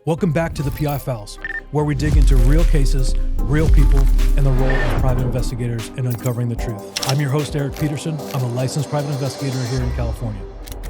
Welcome back to the PI Files, where we dig into real cases, real people, and the role of private investigators in uncovering the truth. I'm your host, Eric Peterson. I'm a licensed private investigator here in California.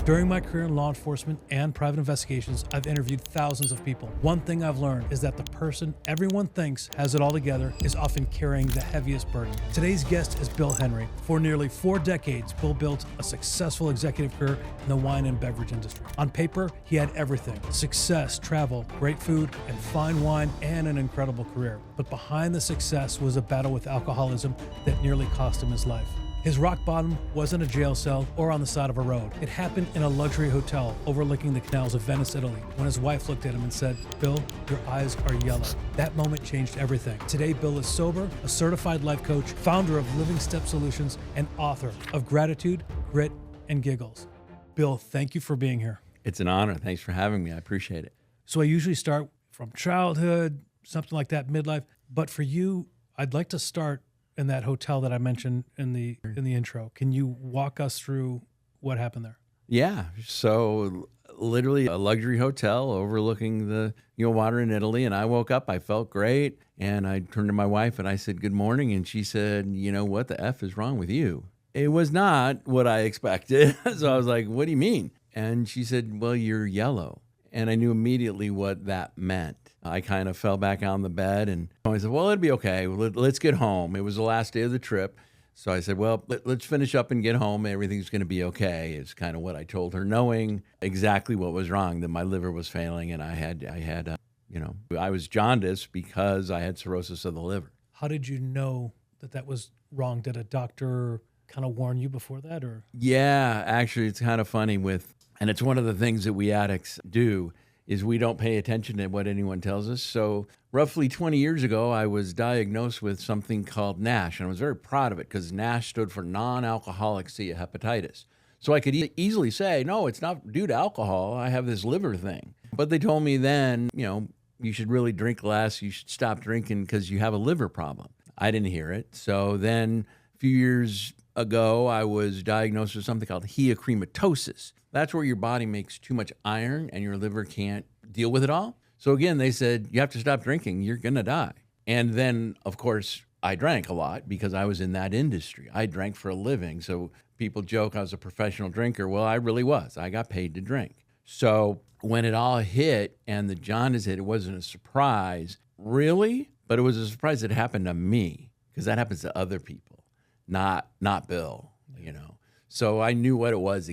During my career in law enforcement and private investigations, I've interviewed thousands of people. One thing I've learned is that the person everyone thinks has it all together is often carrying the heaviest burden. Today's guest is Bill Henry. For nearly 4 decades, Bill built a successful executive career in the wine and beverage industry. On paper, he had everything: success, travel, great food, and fine wine, and an incredible career. But behind the success was a battle with alcoholism that nearly cost him his life. His rock bottom wasn't a jail cell or on the side of a road. It happened in a luxury hotel overlooking the canals of Venice, Italy, when his wife looked at him and said, "Bill, your eyes are yellow." That moment changed everything. Today, Bill is sober, a certified life coach, founder of Living Step Solutions, and author of Gratitude, Grit, and Giggles. Bill, thank you for being here. It's an honor. Thanks for having me. I appreciate it. So I usually start from childhood, something like that, midlife. But for you, I'd like to start in that hotel that I mentioned in the intro. Can you walk us through what happened there? Yeah. So literally a luxury hotel overlooking the water in Italy. And I woke up, I felt great. And I turned to my wife and I said, "Good morning." And she said, "What the F is wrong with you?" It was not what I expected. So I was like, "What do you mean?" And she said, "Well, you're yellow." And I knew immediately what that meant. I kind of fell back on the bed and I said, "Well, it'll be okay. Let's get home." It was the last day of the trip. So I said, "Well, let's finish up and get home. Everything's going to be okay." It's kind of what I told her, knowing exactly what was wrong, that my liver was failing and I was jaundiced because I had cirrhosis of the liver. How did you know that was wrong? Did a doctor kind of warn you before that, or? Yeah, actually, it's kind of funny and it's one of the things that we addicts do, is we don't pay attention to what anyone tells us. So roughly 20 years ago, I was diagnosed with something called NASH, and I was very proud of it because NASH stood for non-alcoholic steatohepatitis. So I could easily say, no, it's not due to alcohol. I have this liver thing. But they told me then, you should really drink less. You should stop drinking because you have a liver problem. I didn't hear it. So then a few years ago, I was diagnosed with something called heochromatosis. That's where your body makes too much iron and your liver can't deal with it all. So again, they said, you have to stop drinking. You're going to die. And then, of course, I drank a lot because I was in that industry. I drank for a living. So people joke I was a professional drinker. Well, I really was. I got paid to drink. So when it all hit and the jaundice hit, it wasn't a surprise, really, but it was a surprise that it happened to me because that happens to other people, not Bill, So I knew what it was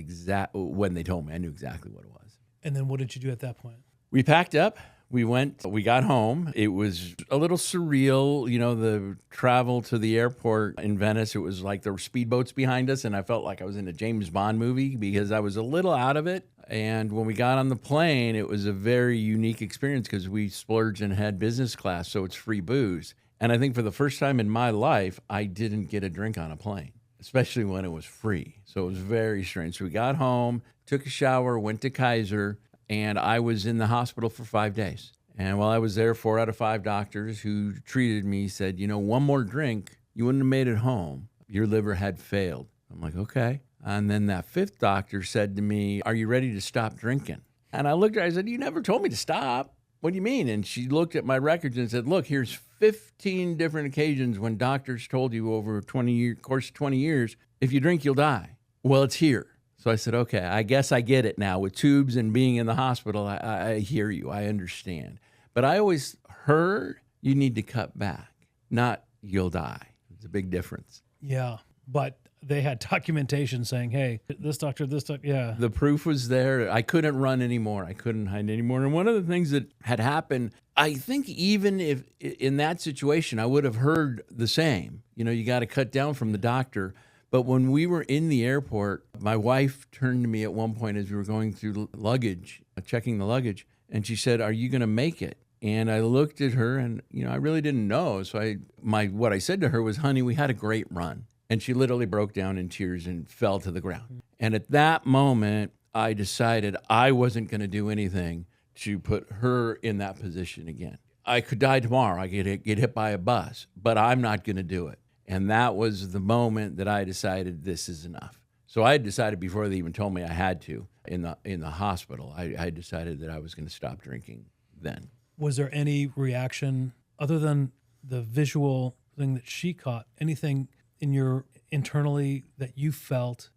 when they told me. I knew exactly what it was. And then what did you do at that point? We packed up. We got home. It was a little surreal, the travel to the airport in Venice. It was like there were speedboats behind us, and I felt like I was in a James Bond movie because I was a little out of it. And when we got on the plane, it was a very unique experience because we splurged and had business class, so it's free booze. And I think for the first time in my life, I didn't get a drink on a plane, especially when it was free. So it was very strange. So we got home, took a shower, went to Kaiser, and I was in the hospital for 5 days. And while I was there, 4 out of 5 doctors who treated me said, one more drink, you wouldn't have made it home. Your liver had failed. I'm like, okay. And then that 5th doctor said to me, "Are you ready to stop drinking?" And I looked at her, I said, "You never told me to stop. What do you mean?" And she looked at my records and said, "Look, here's 15 different occasions when doctors told you over a course of 20 years, if you drink, you'll die. Well, it's here." So I said, okay, I guess I get it now. With tubes and being in the hospital, I hear you. I understand. But I always heard you need to cut back, not you'll die. It's a big difference. Yeah, but they had documentation saying, hey, this doctor, yeah. The proof was there. I couldn't run anymore. I couldn't hide anymore. And one of the things that had happened, I think even if in that situation, I would have heard the same. You got to cut down from the doctor. But when we were in the airport, my wife turned to me at one point as we were going through luggage, checking the luggage, and she said, "Are you going to make it?" And I looked at her and, I really didn't know. So what I said to her was, "Honey, we had a great run." And she literally broke down in tears and fell to the ground. And at that moment, I decided I wasn't going to do anything to put her in that position again. I could die tomorrow. I could get hit by a bus, but I'm not going to do it. And that was the moment that I decided this is enough. So I had decided before they even told me I had to in the hospital. I decided that I was going to stop drinking then. Was there any reaction other than the visual thing that she caught? Anything in your internally that you felt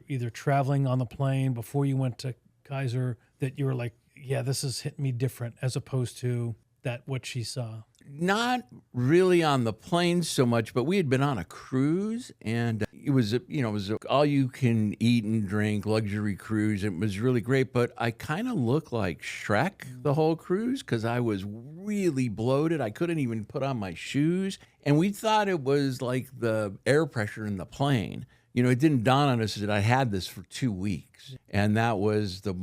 either traveling on the plane before you went to Kaiser that you were like, yeah, this is hitting me different, as opposed to that what she saw? Not really on the plane so much, but we had been on a cruise, and it was a all you can eat and drink luxury cruise. It was really great, but I kind of looked like Shrek the whole cruise because I was really bloated. I couldn't even put on my shoes, and we thought it was like the air pressure in the plane. It didn't dawn on us that I had this for 2 weeks, and that was the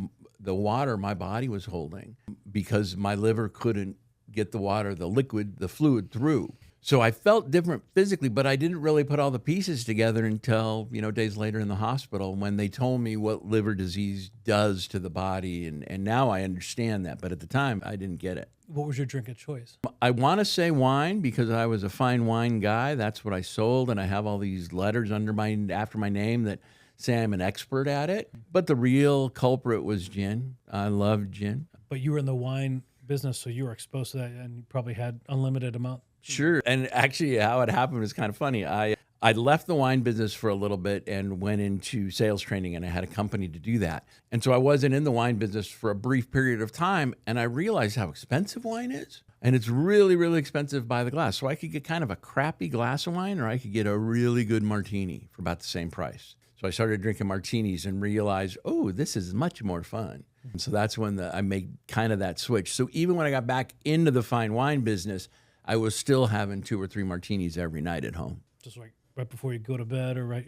water my body was holding because my liver couldn't get the water, the fluid through. So I felt different physically, but I didn't really put all the pieces together until, days later in the hospital when they told me what liver disease does to the body. And now I understand that. But at the time, I didn't get it. What was your drink of choice? I want to say wine because I was a fine wine guy. That's what I sold. And I have all these letters after my name that say I'm an expert at it. But the real culprit was gin. I love gin. But you were in the wine business, so you were exposed to that, and you probably had unlimited amount. Sure. And actually how it happened was kind of funny. I left the wine business for a little bit and went into sales training, and I had a company to do that. And so I wasn't in the wine business for a brief period of time, and I realized how expensive wine is. And it's really, really expensive by the glass. So I could get kind of a crappy glass of wine, or I could get a really good martini for about the same price. So I started drinking martinis and realized, oh, this is much more fun. And so that's when I made kind of that switch. So even when I got back into the fine wine business, I was still having 2 or 3 martinis every night at home. Just like right before you go to bed, or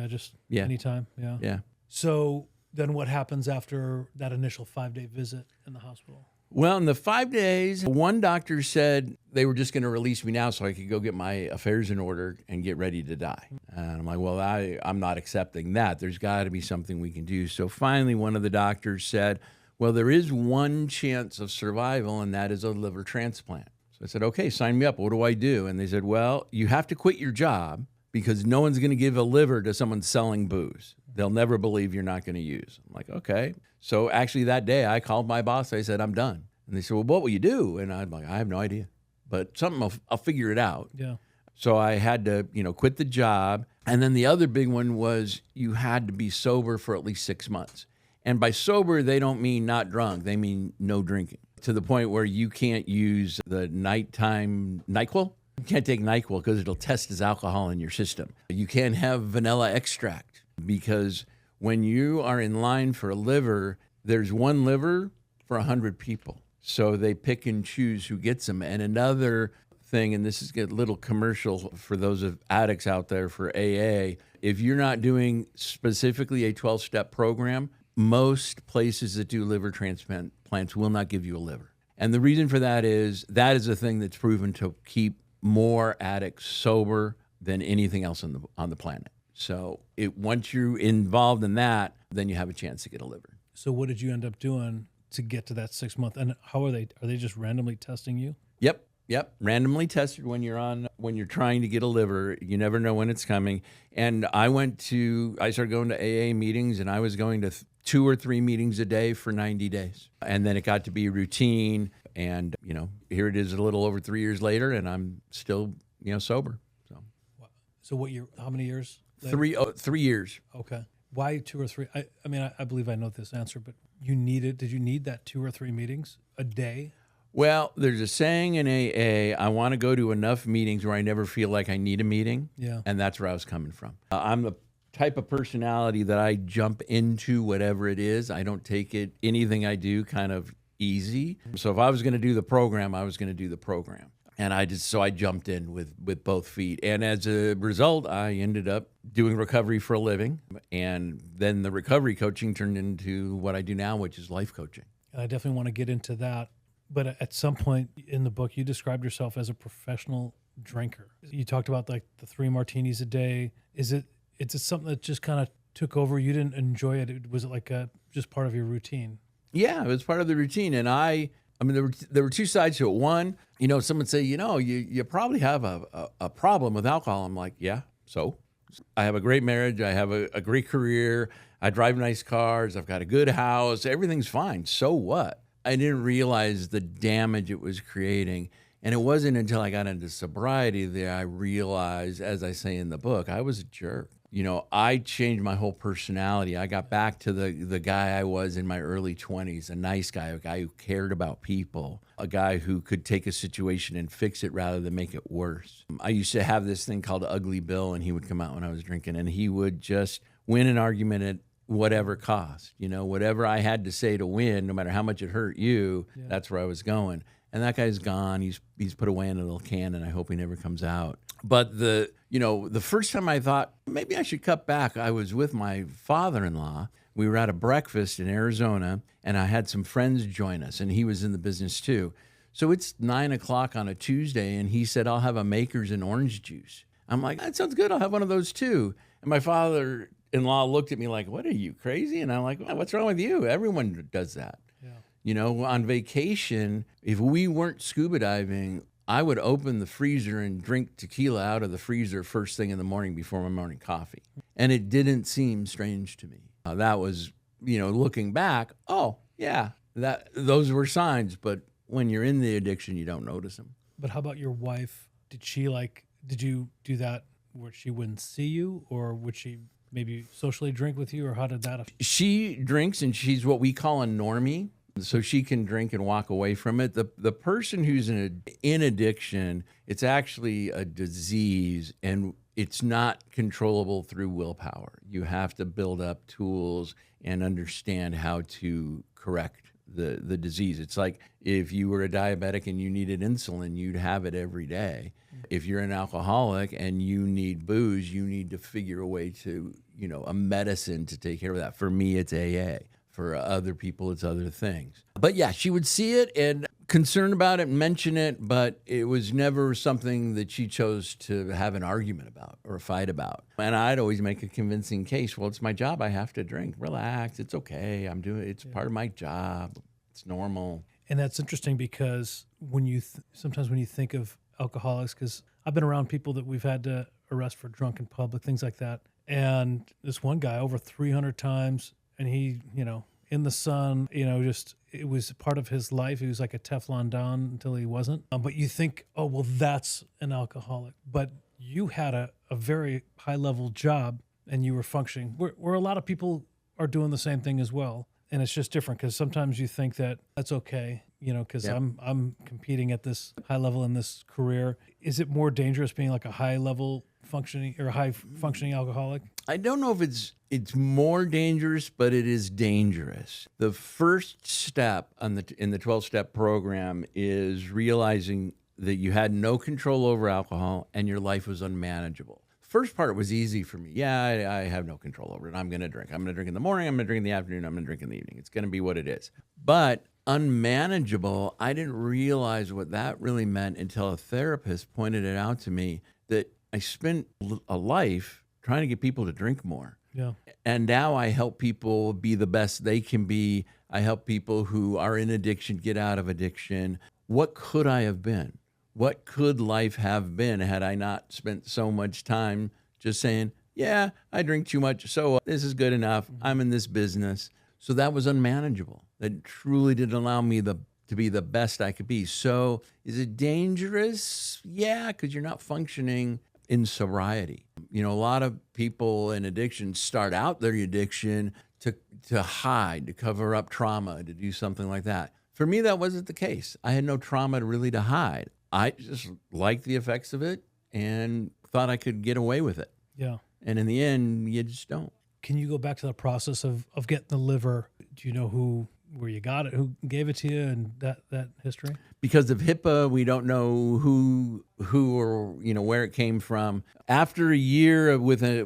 just Yeah. anytime. Yeah. Yeah. So then what happens after that initial 5-day visit in the hospital? Well, in the 5 days, one doctor said they were just going to release me now so I could go get my affairs in order and get ready to die. And I'm like, well, I'm not accepting that. There's got to be something we can do. So finally, one of the doctors said, well, there is one chance of survival, and that is a liver transplant. So I said, okay, sign me up. What do I do? And they said, well, you have to quit your job because no one's going to give a liver to someone selling booze. They'll never believe you're not going to use. I'm like, okay. So actually that day I called my boss. I said, I'm done. And they said, well, what will you do? And I'm like, I have no idea, but something I'll figure it out. Yeah. So I had to, quit the job. And then the other big one was you had to be sober for at least 6 months. And by sober, they don't mean not drunk. They mean no drinking, to the point where you can't use the nighttime NyQuil. You can't take NyQuil because it'll test as alcohol in your system. You can't have vanilla extract because when you are in line for a liver, there's one liver for 100 people. So they pick and choose who gets them. And another thing, and this is a little commercial for those of addicts out there for AA, if you're not doing specifically a 12-step program, most places that do liver transplants will not give you a liver. And the reason for that is a thing that's proven to keep more addicts sober than anything else on the planet. So once you're involved in that, then you have a chance to get a liver. So what did you end up doing to get to that 6 month? And how are they just randomly testing you? Yep. Randomly tested when you're trying to get a liver. You never know when it's coming. And I started going to AA meetings, and I was going to 2 or 3 meetings a day for 90 days. And then it got to be routine. And, here it is a little over 3 years later, and I'm still, sober. So what year, how many years later? 3 years. Okay. Why 2 or 3? I mean, I believe I know this answer, but did you need that 2 or 3 meetings a day? Well, there's a saying in AA, I want to go to enough meetings where I never feel like I need a meeting. Yeah. And that's where I was coming from. I'm the type of personality that I jump into whatever it is. I don't take anything I do kind of easy. So if I was going to do the program, I was going to do the program. And I jumped in with both feet. And as a result, I ended up doing recovery for a living. And then the recovery coaching turned into what I do now, which is life coaching. And I definitely want to get into that. But at some point in the book, you described yourself as a professional drinker. You talked about like the 3 martinis a day. Is it something that just kind of took over? You didn't enjoy it? Was it like just part of your routine? Yeah, it was part of the routine. And I mean, there were 2 sides to it. One, someone say, you probably have a problem with alcohol. I'm like, yeah, so? I have a great marriage. I have a great career. I drive nice cars. I've got a good house. Everything's fine. So what? I didn't realize the damage it was creating. And it wasn't until I got into sobriety that I realized, as I say in the book, I was a jerk. I changed my whole personality. I got back to the guy I was in my early 20s, a nice guy, a guy who cared about people, a guy who could take a situation and fix it rather than make it worse. I used to have this thing called Ugly Bill, and he would come out when I was drinking, and he would just win an argument at whatever cost. Whatever I had to say to win, no matter how much it hurt you, that's where I was going. And that guy's gone. He's put away in a little can, and I hope he never comes out. But the first time I thought maybe I should cut back, I was with my father-in-law. We were at a breakfast in Arizona, and I had some friends join us, and he was in the business too. So it's 9:00 on a Tuesday, and he said, "I'll have a Makers and orange juice." I'm like, "That sounds good. I'll have one of those too." And my father-in-law looked at me like, "What, are you crazy?" And I'm like, "Well, what's wrong with you? Everyone does that." On vacation, if we weren't scuba diving, I would open the freezer and drink tequila out of the freezer first thing in the morning before my morning coffee. And it didn't seem strange to me. That was, looking back, oh, yeah, those were signs. But when you're in the addiction, you don't notice them. But how about your wife? Did you do that where she wouldn't see you, or would she maybe socially drink with you, or how did that affect? She drinks, and she's what we call a normie. So she can drink and walk away from it. The person who's in addiction, it's actually a disease, and it's not controllable through willpower. You have to build up tools and understand how to correct the disease. It's like if you were a diabetic and you needed insulin, you'd have it every day. If you're an alcoholic and you need booze, you need to figure a way to, a medicine to take care of that. For me, it's AA. For other people, it's other things. But yeah, she would see it and concerned about it, mention it, but it was never something that she chose to have an argument about or a fight about. And I'd always make a convincing case. Well, it's my job. I have to drink. Relax. It's okay. It's part of my job. It's normal. And that's interesting because sometimes when you think of alcoholics, because I've been around people that we've had to arrest for drunk in public, things like that. And this one guy over 300 times, and he, in the sun, it was part of his life. He was like a Teflon Don until he wasn't. But you think, oh, well, that's an alcoholic. But you had a very high-level job, and you were functioning, where a lot of people are doing the same thing as well. And it's just different because sometimes you think that that's okay, because I'm competing at this high level in this career. Is it more dangerous being like a high-level functioning or high-functioning alcoholic? I don't know if it's more dangerous, but it is dangerous. The first step in the 12-step program is realizing that you had no control over alcohol and your life was unmanageable. First part was easy for me. Yeah, I have no control over it. I'm going to drink. I'm going to drink in the morning. I'm going to drink in the afternoon. I'm going to drink in the evening. It's going to be what it is. But unmanageable, I didn't realize what that really meant until a therapist pointed it out to me, that I spent a life trying to get people to drink more. Yeah. And now I help people be the best they can be. I help people who are in addiction get out of addiction. What could I have been? What could life have been had I not spent so much time just saying, yeah, I drink too much, so this is good enough. I'm in this business. So that was unmanageable. That truly didn't allow me to be the best I could be. So is it dangerous? Yeah, because you're not functioning in sobriety. A lot of people in addiction start out their addiction to hide, to cover up trauma, to do something like that. For me, that wasn't the case. I had no trauma really to hide. I just liked the effects of it and thought I could get away with it. Yeah. And in the end, you just don't. Can you go back to the process of getting the liver? Do you know where you got it, who gave it to you, and that history? Because of HIPAA, we don't know who or where it came from. After a year with a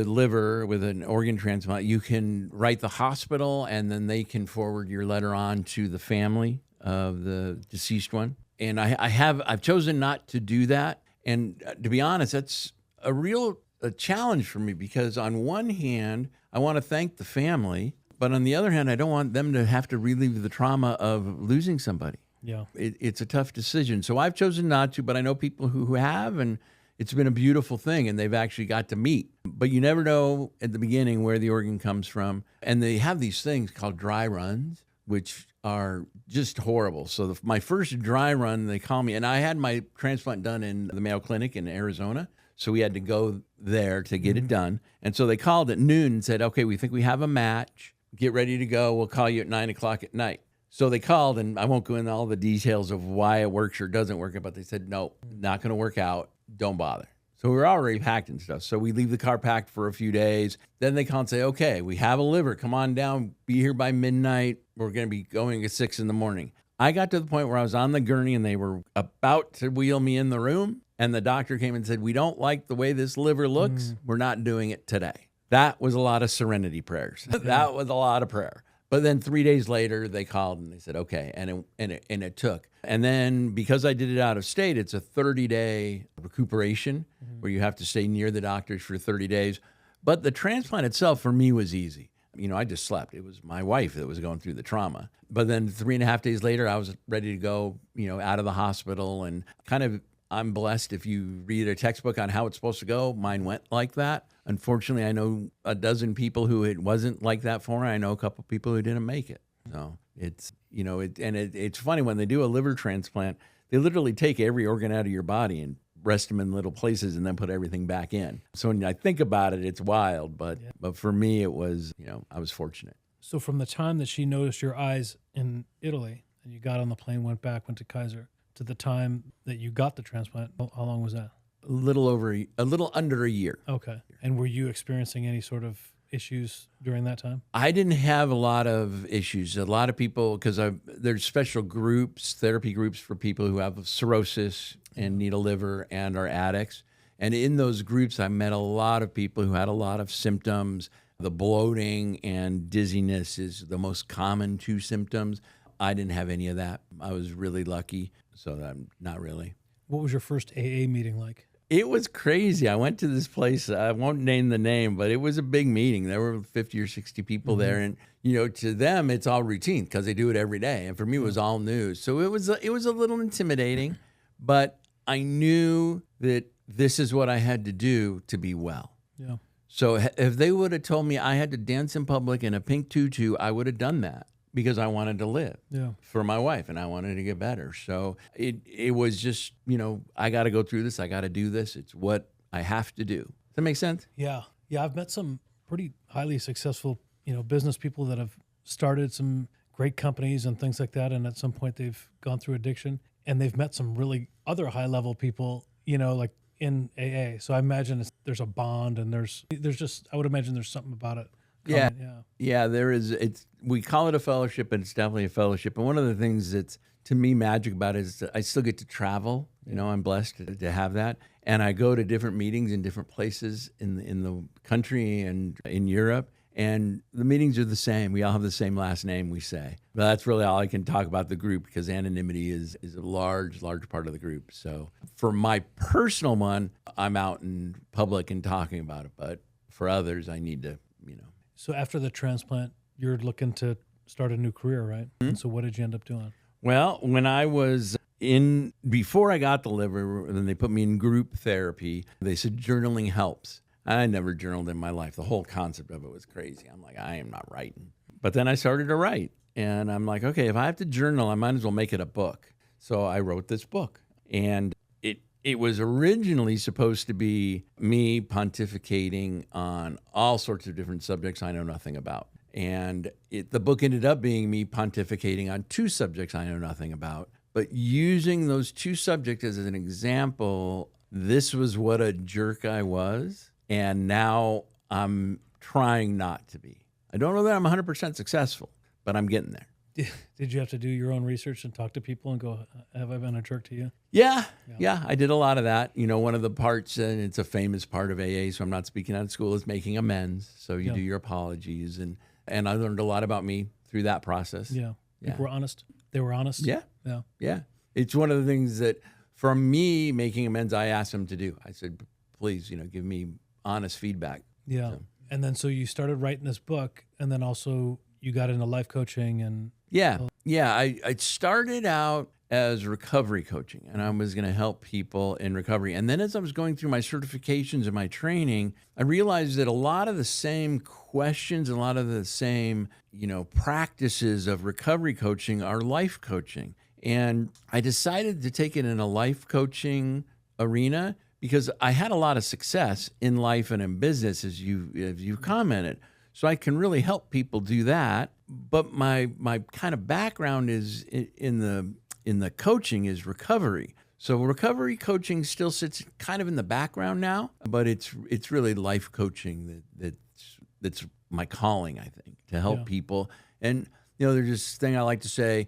liver, with an organ transplant, you can write the hospital, and then they can forward your letter on to the family of the deceased one. And I've chosen not to do that. And to be honest, that's a challenge for me, because on one hand, I want to thank the family, but on the other hand, I don't want them to have to relive the trauma of losing somebody. Yeah. It's a tough decision. So I've chosen not to, but I know people who have, and it's been a beautiful thing, and they've actually got to meet. But you never know at the beginning where the organ comes from. And they have these things called dry runs, which are just horrible. So my first dry run, they call me, and I had my transplant done in the Mayo Clinic in Arizona. So we had to go there to get it done. And so they called at noon and said, okay, we think we have a match. Get ready to go. We'll call you at 9:00 at night. So they called, and I won't go into all the details of why it works or doesn't work, but they said, no, not going to work out. Don't bother. So we were already packed and stuff. So we leave the car packed for a few days. Then they call and say, okay, we have a liver. Come on down. Be here by midnight. We're going to be going at 6 a.m. I got to the point where I was on the gurney and they were about to wheel me in the room. And the doctor came and said, we don't like the way this liver looks. We're not doing it today. That was a lot of serenity prayers. That was a lot of prayer. But then 3 days later, they called and they said, okay, and it took. And then because I did it out of state, it's a 30-day recuperation where you have to stay near the doctors for 30 days. But the transplant itself for me was easy. I just slept. It was my wife that was going through the trauma. But then 3.5 days later, I was ready to go, out of the hospital. And kind of, I'm blessed if you read a textbook on how it's supposed to go. Mine went like that. Unfortunately, I know a dozen people who it wasn't like that for. I know a couple people who didn't make it. So it's, it's funny when they do a liver transplant, they literally take every organ out of your body and rest them in little places and then put everything back in. So when I think about it, it's wild. But for me, it was, I was fortunate. So from the time that she noticed your eyes in Italy and you got on the plane, went to Kaiser, to the time that you got the transplant, how long was that? A little under a year. Okay. And were you experiencing any sort of issues during that time? I didn't have a lot of issues. A lot of people, because there's special groups, therapy groups for people who have cirrhosis and need a liver and are addicts. And in those groups, I met a lot of people who had a lot of symptoms. The bloating and dizziness is the most common two symptoms. I didn't have any of that. I was really lucky, so I'm not really. What was your first AA meeting like? It was crazy. I went to this place. I won't name the name, but it was a big meeting. There were 50 or 60 people there. And, to them, it's all routine because they do it every day. And for me, it was all new. So it was a little intimidating, but I knew that this is what I had to do to be well. Yeah. So if they would have told me I had to dance in public in a pink tutu, I would have done that because I wanted to live for my wife and I wanted to get better. So it was just, I got to go through this. I got to do this. It's what I have to do. Does that make sense? Yeah. Yeah. I've met some pretty highly successful, business people that have started some great companies and things like that. And at some point they've gone through addiction and they've met some really other high level people, like in AA. So I imagine there's a bond and there's just, I would imagine there's something about it. Yeah, there is. We call it a fellowship, but it's definitely a fellowship. And one of the things that's to me magic about it is that I still get to travel. I'm blessed to have that, and I go to different meetings in different places in the country and in Europe. And the meetings are the same. We all have the same last name, we say. But that's really all I can talk about the group because anonymity is a large part of the group. So for my personal one, I'm out in public and talking about it. But for others, I need to, So after the transplant, you're looking to start a new career, right? Mm-hmm. And so what did you end up doing? Well, when I was before I got the liver, then they put me in group therapy. They said journaling helps. I never journaled in my life. The whole concept of it was crazy. I'm like, I am not writing. But then I started to write. And I'm like, okay, if I have to journal, I might as well make it a book. So I wrote this book. And it was originally supposed to be me pontificating on all sorts of different subjects I know nothing about. And the book ended up being me pontificating on two subjects I know nothing about. But using those two subjects as an example, this was what a jerk I was. And now I'm trying not to be. I don't know that I'm 100% successful, but I'm getting there. Did you have to do your own research and talk to people and go, have I been a jerk to you? Yeah, I did a lot of that. One of the parts, and it's a famous part of AA, so I'm not speaking out of school, is making amends. So you do your apologies. And I learned a lot about me through that process. Yeah. People were honest. They were honest. Yeah. It's one of the things that, for me, making amends, I asked them to do. I said, please, give me honest feedback. Yeah. So. And then so you started writing this book, and then also you got into life coaching and... Yeah. I started out as recovery coaching, and I was going to help people in recovery. And then as I was going through my certifications and my training, I realized that a lot of the same questions, a lot of the same, practices of recovery coaching are life coaching. And I decided to take it in a life coaching arena because I had a lot of success in life and in business, as you commented. So I can really help people do that. But my kind of background is in the coaching is recovery. So recovery coaching still sits kind of in the background now, but it's really life coaching that's my calling, I think, to help people. And there's this thing I like to say,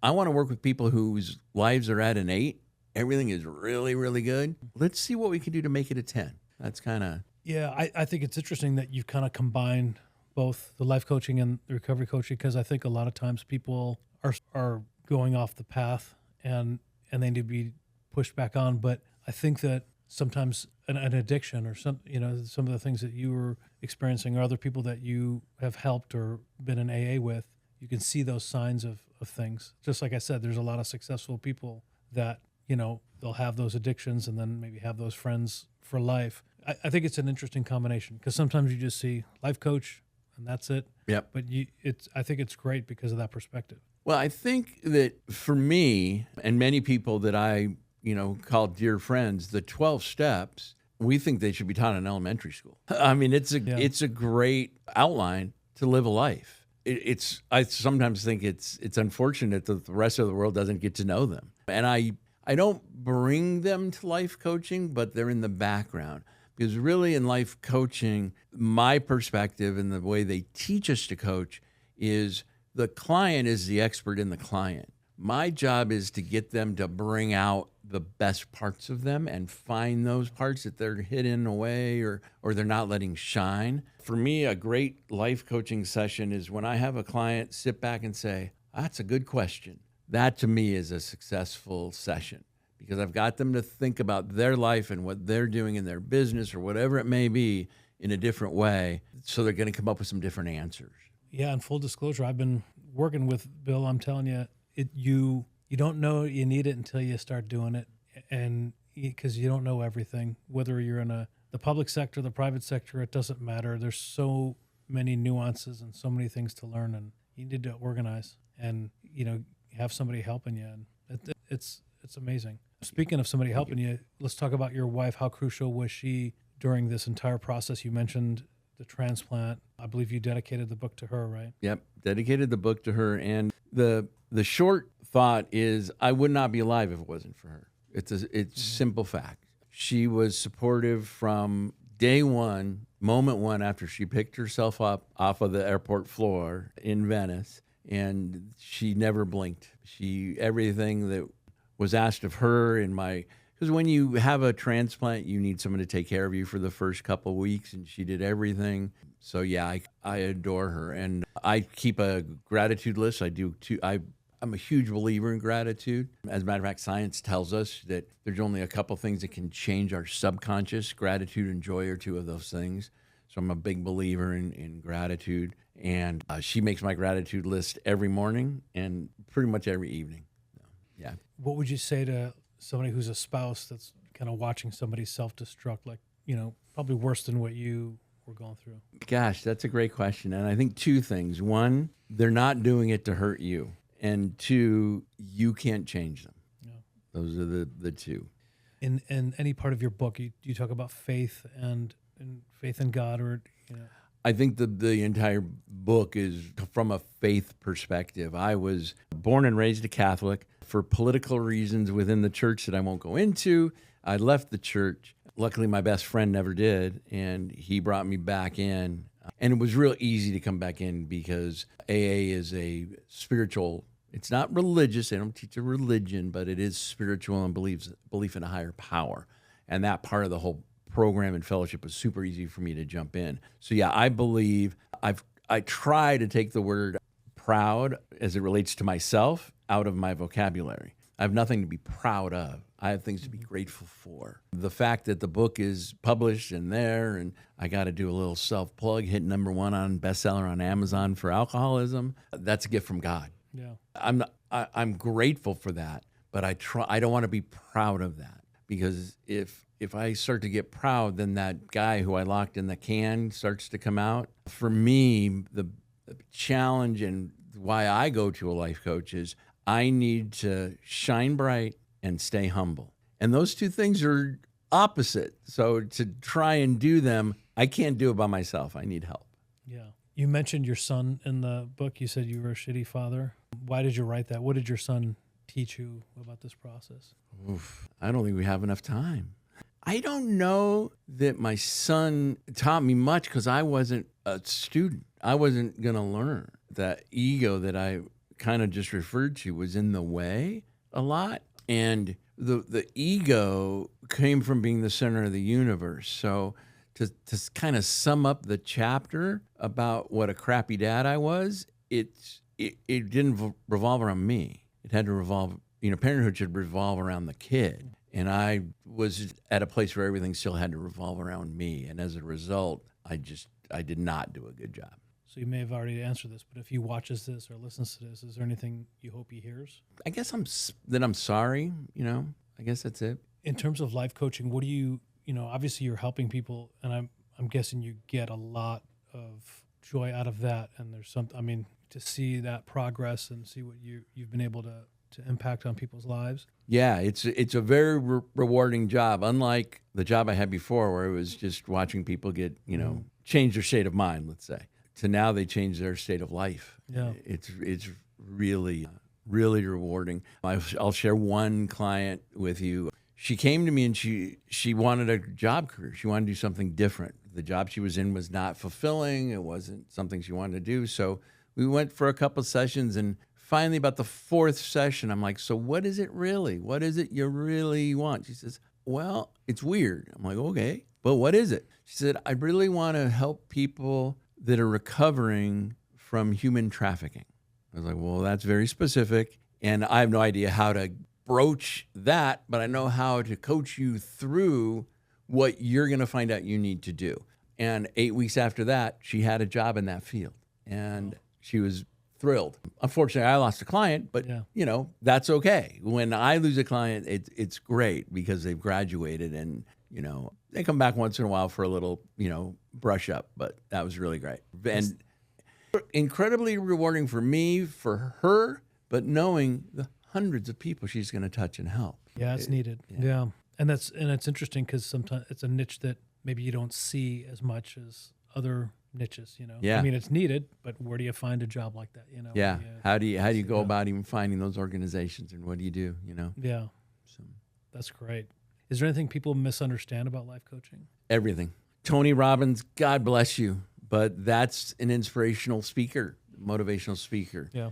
I want to work with people whose lives are at an 8. Everything is really, really good. Let's see what we can do to make it a 10. That's kind of... Yeah, I think it's interesting that you've kind of combined both the life coaching and the recovery coaching, because I think a lot of times people are going off the path and they need to be pushed back on. But I think that sometimes an addiction or some of the things that you were experiencing or other people that you have helped or been in AA with, you can see those signs of things. Just like I said, there's a lot of successful people that, they'll have those addictions and then maybe have those friends for life. I think it's an interesting combination because sometimes you just see life coach and that's it. Yep. But I think it's great because of that perspective. Well, I think that for me and many people that I, call dear friends, the 12 steps, we think they should be taught in elementary school. I mean, it's a great outline to live a life. I sometimes think it's unfortunate that the rest of the world doesn't get to know them. And I don't bring them to life coaching, but they're in the background. Because really in life coaching, my perspective and the way they teach us to coach is the client is the expert in the client. My job is to get them to bring out the best parts of them and find those parts that they're hidden away or they're not letting shine. For me, a great life coaching session is when I have a client sit back and say, that's a good question. That to me is a successful session because I've got them to think about their life and what they're doing in their business or whatever it may be in a different way. So they're going to come up with some different answers. Yeah, and full disclosure, I've been working with Bill. I'm telling you, you don't know you need it until you start doing it, and because you don't know everything. Whether you're in the public sector, the private sector, it doesn't matter. There's so many nuances and so many things to learn, and you need to organize and have somebody helping you, and it's amazing. Speaking of somebody helping you, let's talk about your wife. How crucial was she during this entire process? You mentioned the transplant. I believe you dedicated the book to her, right? Yep, dedicated the book to her. And the short thought is I would not be alive if it wasn't for her. It's simple fact. She was supportive from day one, moment one, after she picked herself up off of the airport floor in Venice, and she never blinked. Everything that was asked of her because when you have a transplant, you need someone to take care of you for the first couple of weeks, and she did everything. So yeah, I adore her, and I keep a gratitude list. I do too. I'm a huge believer in gratitude. As a matter of fact, science tells us that there's only a couple things that can change our subconscious. Gratitude and joy are two of those things. So I'm a big believer in gratitude, and she makes my gratitude list every morning and pretty much every evening. So, yeah. What would you say to somebody who's a spouse that's kind of watching somebody self-destruct, like, probably worse than what you were going through? Gosh, that's a great question. And I think two things. One, they're not doing it to hurt you. And two, you can't change them. Yeah. Those are the two. In any part of your book, you talk about faith and faith in God, or I think the entire book is from a faith perspective. I was born and raised a Catholic. For political reasons within the church that I won't go into, I left the church. Luckily, my best friend never did, and he brought me back in. And it was real easy to come back in because AA is a spiritual, it's not religious. They don't teach a religion, but it is spiritual and belief in a higher power. And that part of the whole program and fellowship was super easy for me to jump in. So yeah, I believe I try to take the word proud as it relates to myself out of my vocabulary. I have nothing to be proud of. I have things to be grateful for. The fact that the book is published and there, and I got to do a little self-plug, hit #1 on bestseller on Amazon for Alcoholism, that's a gift from God. Yeah. I'm grateful for that, but I don't want to be proud of that, because if I start to get proud, then that guy who I locked in the can starts to come out. For me, the challenge and why I go to a life coach is I need to shine bright and stay humble. And those two things are opposite. So to try and do them, I can't do it by myself. I need help. Yeah. You mentioned your son in the book. You said you were a shitty father. Why did you write that? What did your son teach you about this process? Oof, I don't think we have enough time. I don't know that my son taught me much because I wasn't a student. I wasn't going to learn. That ego that I kind of just referred to was in the way a lot. And the ego came from being the center of the universe. So to kind of sum up the chapter about what a crappy dad I was, it didn't revolve around me. It had to revolve, parenthood should revolve around the kid. And I was at a place where everything still had to revolve around me. And as a result, I did not do a good job. So you may have already answered this, but if he watches this or listens to this, is there anything you hope he hears? I guess I'm sorry, I guess that's it. In terms of life coaching, what do you obviously you're helping people, and I'm guessing you get a lot of joy out of that. And there's to see that progress and see what you've been able to impact on people's lives. Yeah, it's a very rewarding job, unlike the job I had before where it was just watching people get, change their state of mind, let's say, to now they change their state of life. Yeah. It's really, really rewarding. I'll share one client with you. She came to me and she wanted a job career. She wanted to do something different. The job she was in was not fulfilling. It wasn't something she wanted to do. So we went for a couple sessions, and finally about the fourth session, I'm like, so what is it really? What is it you really want? She says, well, it's weird. I'm like, okay, but what is it? She said, I really want to help people that are recovering from human trafficking. I was like, well, that's very specific. And I have no idea how to broach that, but I know how to coach you through what you're going to find out you need to do. And 8 weeks after that, she had a job in that field. And she was thrilled. Unfortunately, I lost a client, but that's okay. When I lose a client, it's great because they've graduated and, they come back once in a while for a little, brush up, but that was really great. And incredibly rewarding for me, for her, but knowing the hundreds of people she's going to touch and help. Yeah, it's needed. Yeah. And it's interesting because sometimes it's a niche that maybe you don't see as much as other niches, Yeah. I mean, it's needed, but where do you find a job like that? Yeah. How do you go about even finding those organizations, and what do you do? Yeah. So that's great. Is there anything people misunderstand about life coaching? Everything. Tony Robbins, God bless you, but that's an inspirational speaker, motivational speaker. Yeah.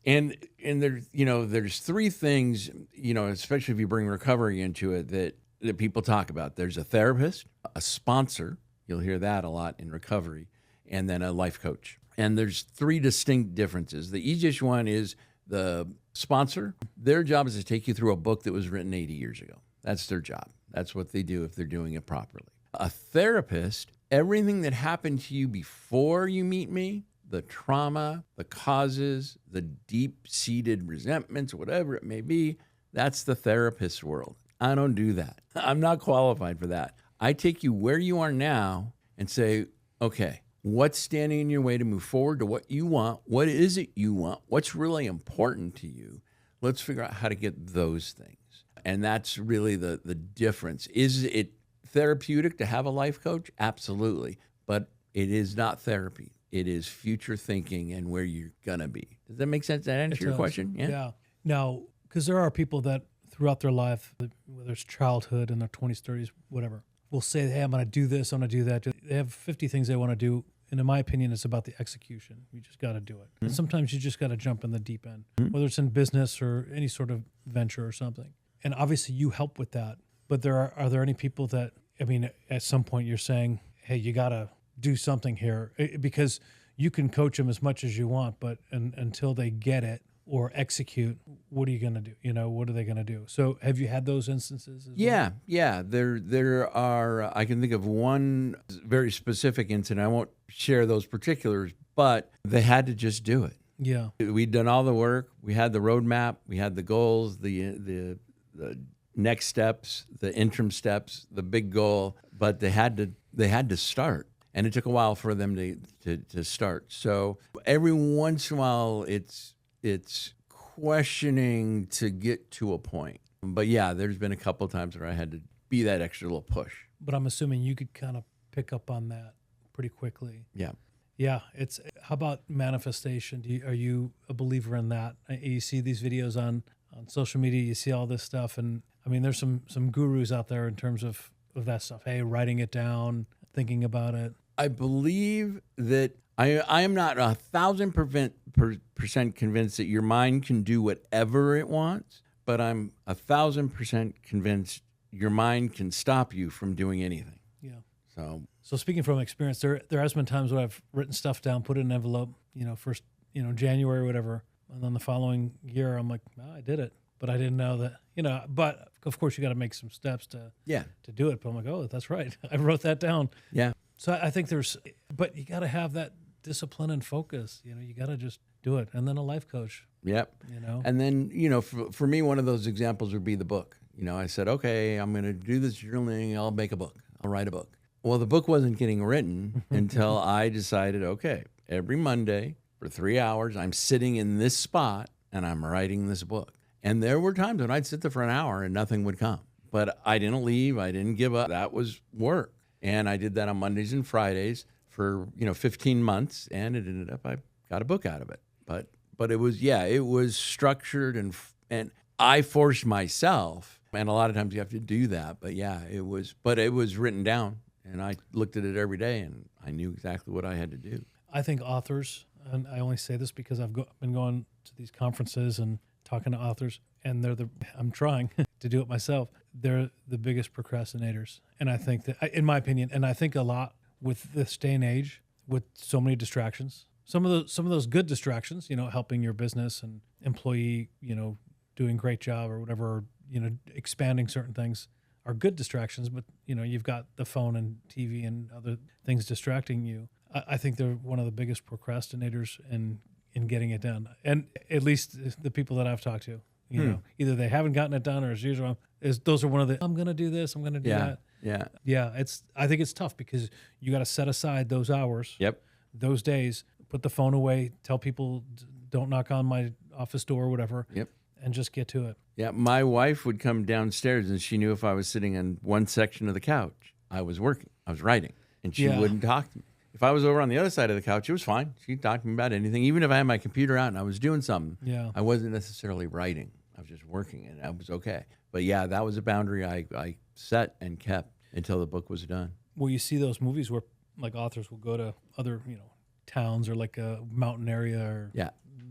And there's three things, especially if you bring recovery into it, that people talk about. There's a therapist, a sponsor, you'll hear that a lot in recovery, and then a life coach. And there's three distinct differences. The easiest one is the sponsor. Their job is to take you through a book that was written 80 years ago. That's their job. That's what they do if they're doing it properly. A therapist, everything that happened to you before you meet me, the trauma, the causes, the deep-seated resentments, whatever it may be, that's the therapist's world. I don't do that. I'm not qualified for that. I take you where you are now and say, okay, what's standing in your way to move forward to what you want? What is it you want? What's really important to you? Let's figure out how to get those things. And that's really the difference. Is it therapeutic to have a life coach? Absolutely. But it is not therapy. It is future thinking and where you're going to be. Does that make sense? Does that answer your question? Yeah. Now, because there are people that throughout their life, whether it's childhood in their 20s, 30s, whatever, will say, hey, I'm going to do this, I'm going to do that. They have 50 things they want to do. And in my opinion, it's about the execution. You just got to do it. And sometimes you just got to jump in the deep end, whether it's in business or any sort of venture or something. And obviously you help with that. But are there any people that, at some point you're saying, hey, you got to do something here? Because you can coach them as much as you want, but until they get it or execute, what are you going to do? What are they going to do? So have you had those instances? Yeah. There are, I can think of one very specific incident. I won't share those particulars, but they had to just do it. Yeah. We'd done all the work. We had the roadmap. We had the goals, the next steps, the interim steps, the big goal. But they had to start, and it took a while for them to start. So every once in a while, it's questioning to get to a point. But yeah, there's been a couple of times where I had to be that extra little push. But I'm assuming you could kind of pick up on that pretty quickly. Yeah. Yeah. How about manifestation? Are you a believer in that? You see these videos on social media, you see all this stuff. And I mean, there's some gurus out there in terms of that stuff. Hey, writing it down, thinking about it. I believe that I am not 1,000% convinced that your mind can do whatever it wants, but I'm 1,000% convinced your mind can stop you from doing anything. Yeah. So speaking from experience, there has been times when I've written stuff down, put it in an envelope, first, January or whatever. And then the following year, I'm like, oh, I did it. But I didn't know that, but of course you got to make some steps to do it. But I'm like, oh, that's right. I wrote that down. Yeah. So I think but you got to have that discipline and focus. You got to just do it. And then a life coach. Yep. And then, for me, one of those examples would be the book. I said, okay, I'm going to do this journaling. I'll make a book. I'll write a book. Well, the book wasn't getting written until I decided, okay, every Monday for 3 hours, I'm sitting in this spot and I'm writing this book. And there were times when I'd sit there for an hour and nothing would come. But I didn't leave. I didn't give up. That was work. And I did that on Mondays and Fridays for, 15 months. And it ended up, I got a book out of it. But it was structured and I forced myself. And a lot of times you have to do that. But yeah, it was written down. And I looked at it every day and I knew exactly what I had to do. I think authors, and I only say this because I've been going to these conferences and talking to authors, and I'm trying to do it myself. They're the biggest procrastinators. And I think that, in my opinion, and I think a lot with this day and age, with so many distractions, some of those good distractions, helping your business and employee, doing a great job or whatever, expanding certain things are good distractions, but you've got the phone and TV and other things distracting you. I think they're one of the biggest procrastinators in getting it done. And at least the people that I've talked to, either they haven't gotten it done or as usual, those are one of the, I'm going to do this, I'm going to do that. Yeah. Yeah. I think it's tough because you got to set aside those hours, Yep. those days, put the phone away, tell people don't knock on my office door or whatever. Yep. And just get to it. Yeah, my wife would come downstairs and she knew if I was sitting in one section of the couch, I was working, I was writing, and she wouldn't talk to me. If I was over on the other side of the couch, it was fine. She'd talk to me about anything. Even if I had my computer out and I was doing something, I wasn't necessarily writing. I was just working, and that was okay. But yeah, that was a boundary I set and kept until the book was done. Well, you see those movies where like authors will go to other, towns or like a mountain area or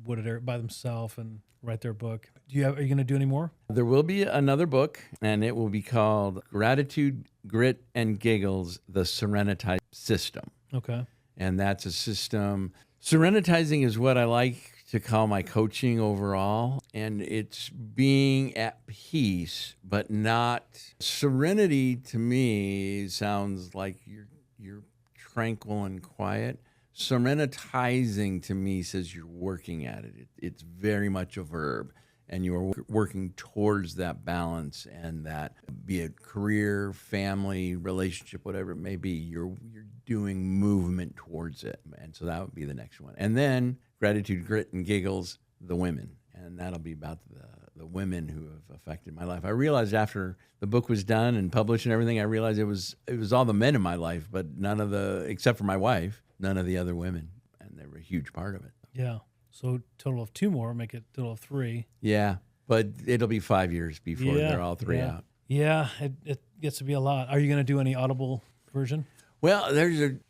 wooded area by themselves and write their book. Are you going to do any more? There will be another book, and it will be called Gratitude, Grit, and Giggles, the Serenitizing System. Okay. And that's a system. Serenitizing is what I like to call my coaching overall. And it's being at peace, but not serenity. To me sounds like you're tranquil and quiet. Serenitizing to me says you're working at it. It's very much a verb, and you're working towards that balance and that, be it career, family, relationship, whatever it may be, you're doing movement towards it. And so that would be the next one. And then Gratitude, Grit, and Giggles, the women. And that'll be about the women who have affected my life. I realized after the book was done and published and everything, I realized it was all the men in my life, but except for my wife, none of the other women. And they were a huge part of it. Yeah. So total of 2 more, make it total of 3. Yeah. But it'll be 5 years before they're all 3 out. Yeah. It gets to be a lot. Are you going to do any Audible version? Well,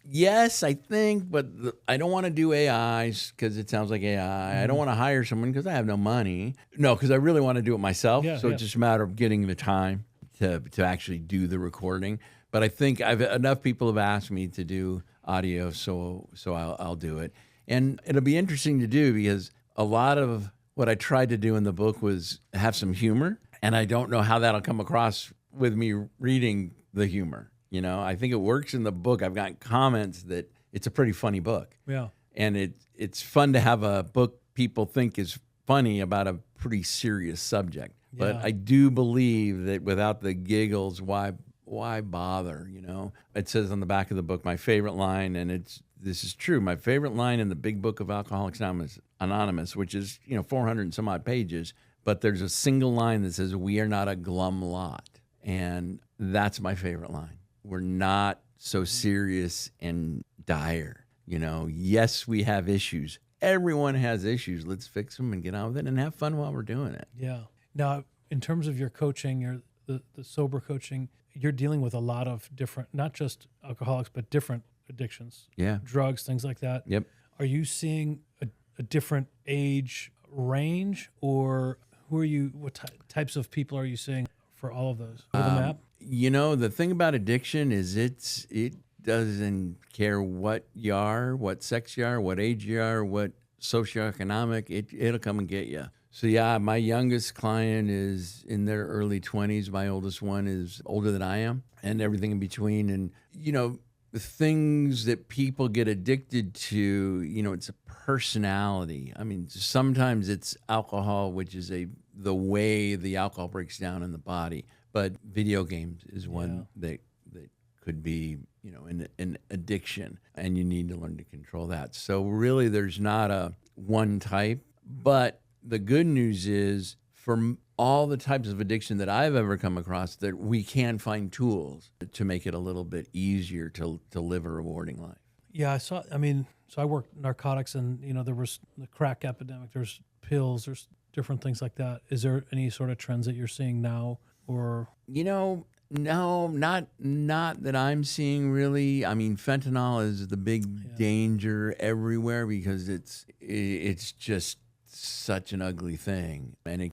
yes, I think, but I don't want to do AIs because it sounds like AI. I don't want to hire someone because I have no money. No, because I really want to do it myself. So it's just a matter of getting the time to actually do the recording. But I think enough people have asked me to do audio, so I'll do it. And it'll be interesting to do because a lot of what I tried to do in the book was have some humor, and I don't know how that'll come across with me reading the humor. I think it works in the book. I've got comments that it's a pretty funny book. Yeah. And it's fun to have a book people think is funny about a pretty serious subject. But Yeah. I do believe that without the giggles, why bother? It says on the back of the book, my favorite line, and this is true. My favorite line in the big book of Alcoholics Anonymous, which is 400 and some odd pages, but there's a single line that says, "We are not a glum lot," and that's my favorite line. We're not so serious and dire. Yes, we have issues. Everyone has issues. Let's fix them and get on with it and have fun while we're doing it. Yeah. Now, in terms of your coaching, the sober coaching, you're dealing with a lot of different, not just alcoholics, but different addictions. Yeah. Drugs, things like that. Yep. Are you seeing a different age range, or who are you? What types of people are you seeing for all of those? For the map? The thing about addiction is it doesn't care what you are, what sex you are, what age you are, what socioeconomic, it'll come and get you. So yeah, my youngest client is in their early 20s. My oldest one is older than I am, and everything in between. And, the things that people get addicted to, it's a personality. I mean, sometimes it's alcohol, which is the way the alcohol breaks down in the body. But video games is one that could be, an addiction, and you need to learn to control that. So really, there's not a one type. But the good news is, for all the types of addiction that I've ever come across, that we can find tools to make it a little bit easier to live a rewarding life. Yeah, so I worked narcotics, and there was the crack epidemic. There's pills. There's different things like that. Is there any sort of trends that you're seeing now, or no, not that I'm seeing really. I mean, fentanyl is the big danger everywhere because it's just such an ugly thing, and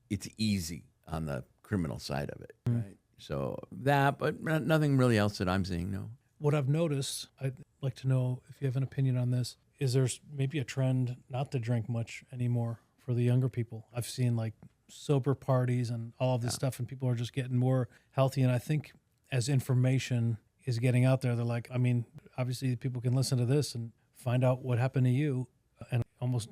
it's easy on the criminal side of it, right? So that, but nothing really else that I'm seeing. No. What I've noticed, I'd like to know if you have an opinion on this, is there's maybe a trend not to drink much anymore for the younger people. I've seen like sober parties and all of this stuff, and people are just getting more healthy. And I think as information is getting out there, they're like, obviously people can listen to this and find out what happened to you and almost,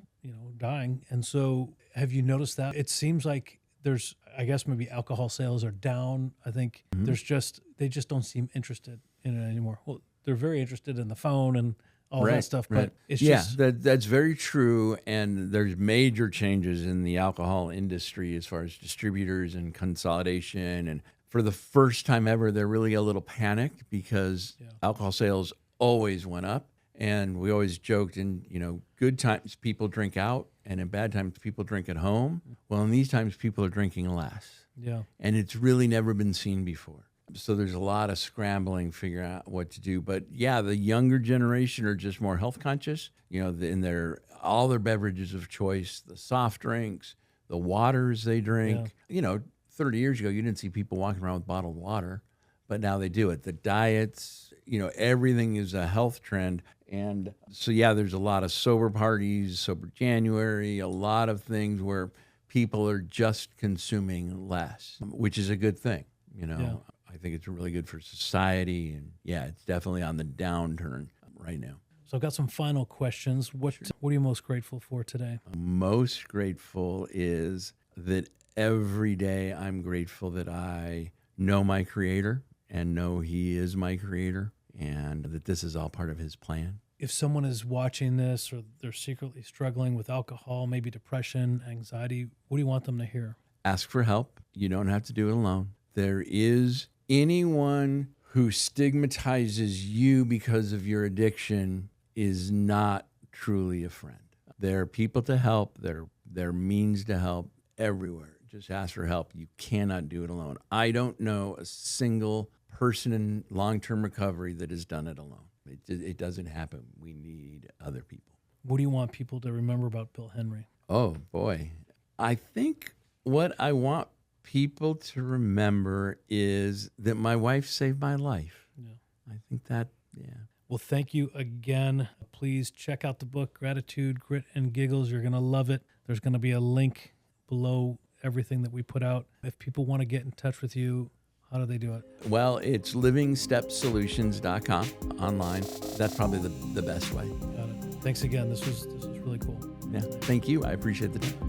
dying. And so have you noticed that? It seems like there's, I guess maybe alcohol sales are down. I think they just don't seem interested in it anymore. Well, they're very interested in the phone and all that stuff, but it's just... that's very true. And there's major changes in the alcohol industry as far as distributors and consolidation. And for the first time ever, they're really a little panicked because alcohol sales always went up. And we always joked, in good times people drink out, and in bad times people drink at home. Well, in these times people are drinking less. Yeah. And it's really never been seen before. So there's a lot of scrambling, figuring out what to do. But yeah, the younger generation are just more health conscious. In all their beverages of choice, the soft drinks, the waters they drink. 30 years ago, you didn't see people walking around with bottled water, but now they do it. The diets, everything is a health trend. And so, yeah, there's a lot of sober parties, sober January, a lot of things where people are just consuming less, which is a good thing. I think it's really good for society. And yeah, it's definitely on the downturn right now. So I've got some final questions. What are you most grateful for today? Most grateful is that every day I'm grateful that I know my Creator and know He is my Creator, and that this is all part of His plan. If someone is watching this, or they're secretly struggling with alcohol, maybe depression, anxiety, what do you want them to hear? Ask for help. You don't have to do it alone. There is anyone who stigmatizes you because of your addiction is not truly a friend. There are people to help. There are means to help everywhere. Just ask for help. You cannot do it alone. I don't know a single person in long-term recovery that has done it alone. It doesn't happen. We need other people. What do you want people to remember about Bill Henry? Oh, boy. I think what I want people to remember is that my wife saved my life. Yeah. I think that, yeah. Well, thank you again. Please check out the book, Gratitude, Grit, and Giggles. You're going to love it. There's going to be a link below everything that we put out. If people want to get in touch with you, how do they do it? Well, it's livingstepsolutions.com online. That's probably the best way. Got it. Thanks again. This was really cool. Yeah. Thank you. I appreciate the time.